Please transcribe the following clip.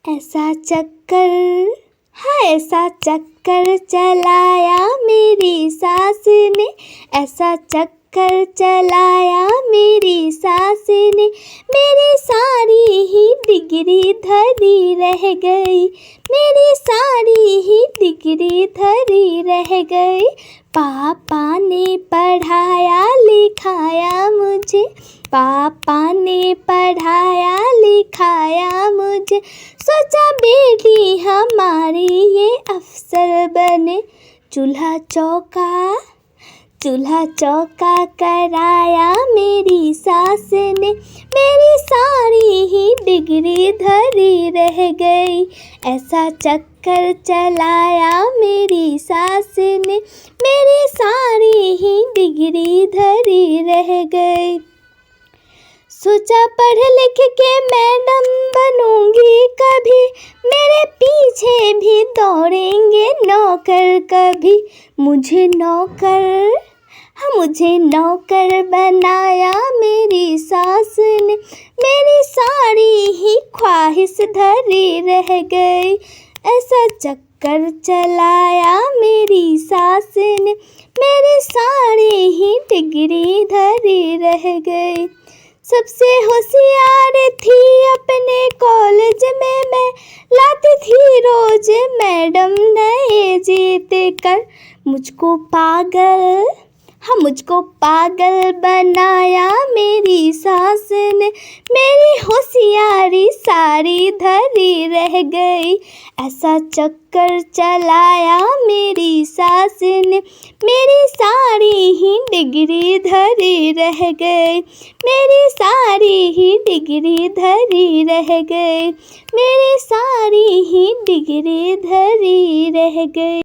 ऐसा चक्कर, हाँ ऐसा चक्कर चलाया मेरी सास ने, ऐसा चक्कर चलाया मेरी सास ने, मेरी सारी ही डिग्री धरी रह गई, मेरी सारी ही डिग्री धरी रह गई। पापा ने पढ़ाया लिखाया मुझे, पापा ने पढ़ाया लिखाया मुझे, सोचा बेटी हमारी ये अफसर बने। चूल्हा चौका कराया मेरी सास ने, मेरी सारी ही डिग्री धरी रह गई। ऐसा चक्कर चलाया मेरी सास ने, मेरी सारी ही डिग्री धरी रह गई। सोचा पढ़ लिख के मैडम बनूंगी कभी, मेरे पीछे भी दौड़ेंगे नौकर कभी। मुझे नौकर बनाया मेरी सास ने, मेरी सारी ही ख्वाहिश धरी रह गई। ऐसा चक्कर चलाया मेरी सास ने, मेरी सारी ही डिग्री धरी रह गई। सबसे होशियार थी अपने कॉलेज में मैं, लाती थी रोज मैडम नए जीत कर। मुझको पागल बनाया मेरी सास ने, मेरी होशियारी सारी धरी रह गई। ऐसा चक्कर चलाया मेरी सास ने, मेरी सारी ही डिग्री धरी रह गई, मेरी सारी ही डिग्री धरी रह गई, मेरी सारी ही डिग्री धरी रह गई।